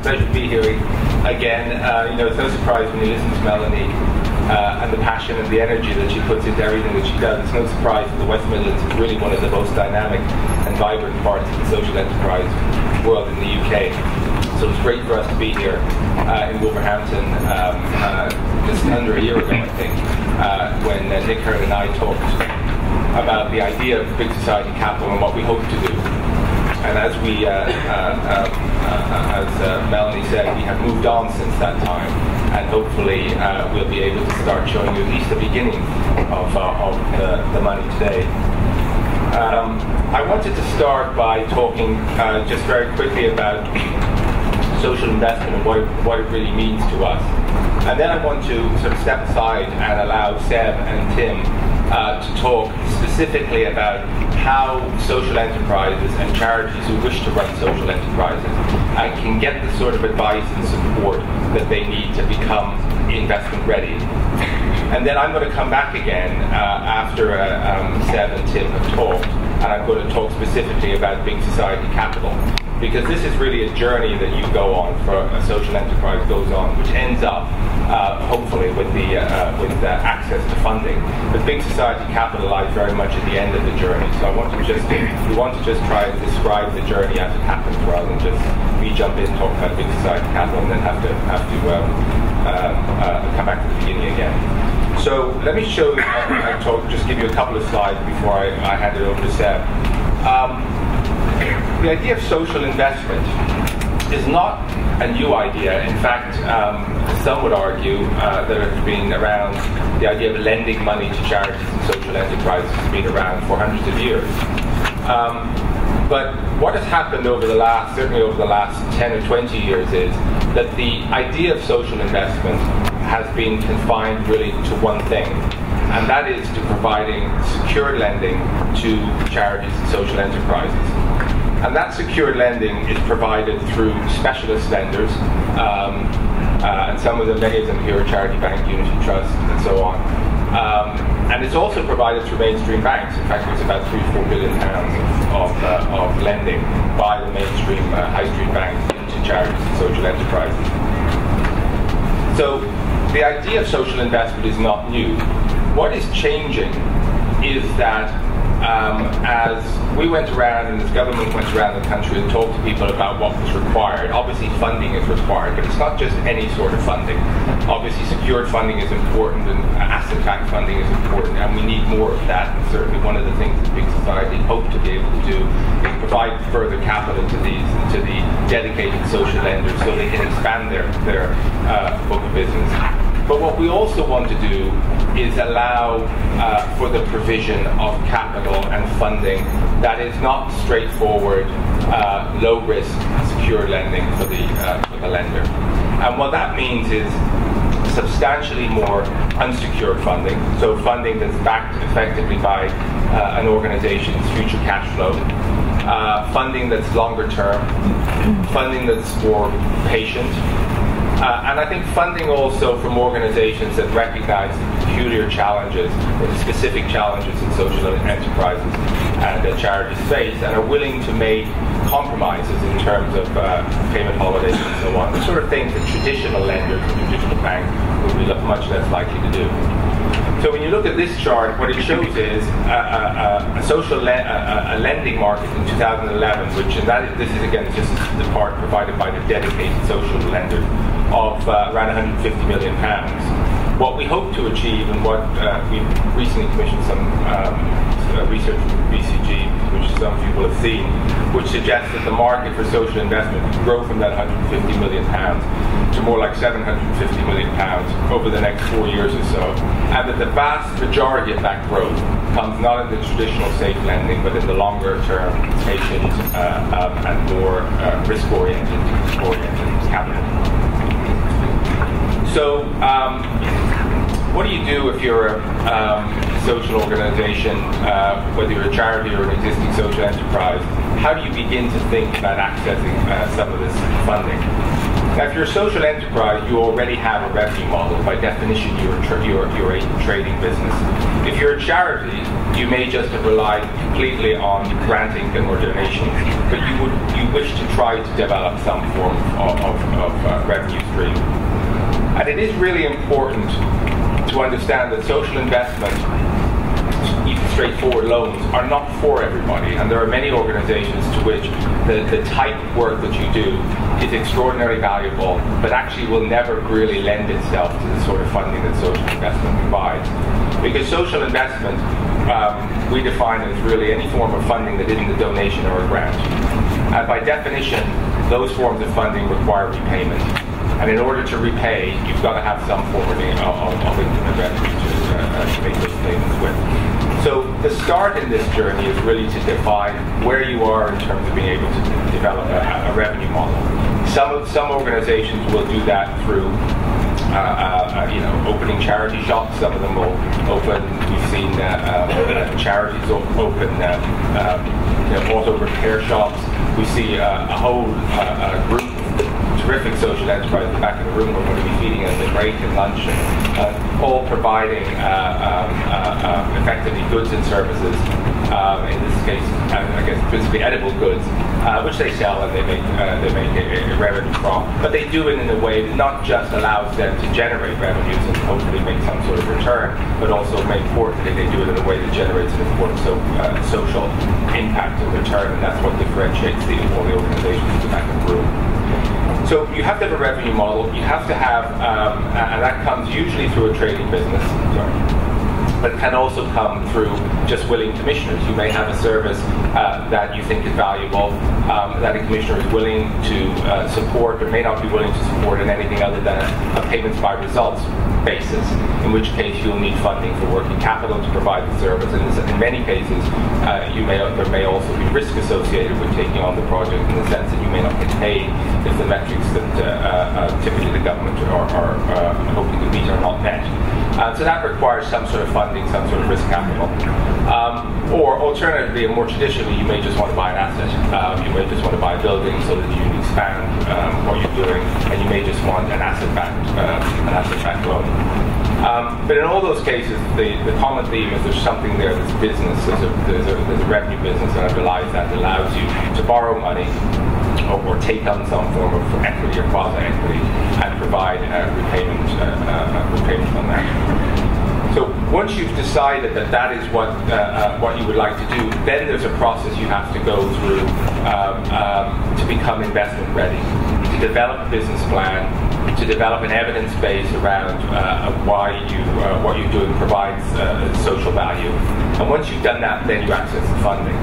pleasure to be here again. It's no surprise when you listen to Melanie and the passion and the energy that she puts into everything that she does. It's no surprise that the West Midlands is really one of the most dynamic and vibrant parts of the social enterprise world in the UK. So it's great for us to be here in Wolverhampton just under a year ago, I think, when Nick Hearn and I talked about the idea of big society capital and what we hope to do. And as Melanie said, we have moved on since that time, and hopefully we'll be able to start showing you at least the beginning of the money today. I wanted to start by talking just very quickly about social investment and what it really means to us. And then I want to sort of step aside and allow Seb and Tim to talk specifically about how social enterprises and charities who wish to run social enterprises can get the sort of advice and support that they need to become investment ready. And then I'm going to come back again after Seb and Tim have talked, and I'm going to talk specifically about big society capital, because this is really a journey that you go on, for a social enterprise goes on, which ends up hopefully with access to funding. But big society capital lies very much at the end of the journey. So we want to just try and describe the journey as it happens, rather than just we jump in, talk about big society capital, and then have to come back to the beginning again. So let me show you, just give you a couple of slides before I hand it over to Seb. The idea of social investment is not a new idea. In fact, some would argue that it's been around, the idea of lending money to charities and social enterprises has been around for hundreds of years. But what has happened certainly over the last 10 or 20 years is that the idea of social investment has been confined really to one thing, and that is to providing secured lending to charities and social enterprises. And that secured lending is provided through specialist lenders, and many of them here are Charity Bank, Unity Trust, and so on. And it's also provided through mainstream banks. In fact, there's about £3 to £4 billion of lending by the mainstream high street banks into charities and social enterprises. So the idea of social investment is not new. What is changing is that as we went around and as government went around the country and talked to people about what was required, obviously funding is required, but it's not just any sort of funding. Obviously secured funding is important, and asset-backed funding is important, and we need more of that. And certainly one of the things that big society hope to be able to do is provide further capital to the dedicated social lenders so they can expand their book of business. But what we also want to do is allow for the provision of capital and funding that is not straightforward, low-risk, secured lending for the lender. And what that means is substantially more unsecured funding, so funding that's backed effectively by an organization's future cash flow, funding that's longer term, funding that's more patient, and I think funding also from organizations that recognize the peculiar challenges or the specific challenges in social enterprises and that charities face, and are willing to make compromises in terms of payment holidays and so on, the sort of things that traditional lenders and traditional banks would be much less likely to do. So when you look at this chart, what it shows is a lending market in 2011, this is again just the part provided by the dedicated social lenders, of around £150 million. What we hope to achieve, and what we've recently commissioned some research from BCG, which some of you will have seen, which suggests that the market for social investment will grow from that £150 million to more like £750 million over the next 4 years or so, and that the vast majority of that growth comes not in the traditional safe lending, but in the longer term, patient and more risk-oriented capital. So, what do you do if you're a social organization, whether you're a charity or an existing social enterprise? How do you begin to think about accessing some of this funding? Now, if you're a social enterprise, you already have a revenue model. By definition, you're a trading business. If you're a charity, you may just have relied completely on grant income or donations, but you wish to try to develop some form of revenue stream. And it is really important to understand that social investment, even straightforward loans, are not for everybody, and there are many organizations to which the type of work that you do is extraordinarily valuable, but actually will never really lend itself to the sort of funding that social investment provides. Because social investment, we define as really any form of funding that isn't a donation or a grant. And by definition, those forms of funding require repayment. And in order to repay, you've got to have some form of income and revenue to make those payments with. So the start in this journey is really to define where you are in terms of being able to develop a revenue model. Some organizations will do that through opening charity shops. Some of them will open. We've seen charities open auto repair shops. We see a whole group of terrific social enterprises in the back of the room. We're going to be feeding at the break and lunch, all providing effectively goods and services. In this case, I guess principally edible goods, which they sell and they make a revenue from. But they do it in a way that not just allows them to generate revenues and hopefully make some sort of return, but also, more importantly, they do it in a way that generates an important social impact and return, and that's what differentiates all the organizations in the back of the room. So you have to have a revenue model. You have to have, and that comes usually through a trading business. But it can also come through just willing commissioners. You may have a service that you think is valuable, that a commissioner is willing to support, but may not be willing to support in anything other than a payments by results basis, in which case you'll need funding for working capital to provide the service. And in many cases, there may also be risk associated with taking on the project, in the sense that you may not get paid if the metrics that typically the government are hoping to meet are not met. So that requires some sort of funding, some sort of risk capital. Or alternatively, and more traditionally, you may just want to buy an asset. You may just want to buy a building so that you can expand what you're doing, and you may just want an asset-backed loan. But in all those cases, the common theme is there's something there that's business, there's a revenue business that underlies that allows you to borrow money or take on some form of equity or quasi-equity and provide repayment on that. So once you've decided that is what you would like to do, then there's a process you have to go through to become investment ready, to develop a business plan, to develop an evidence base around why what you're doing provides social value. And once you've done that, then you access the funding.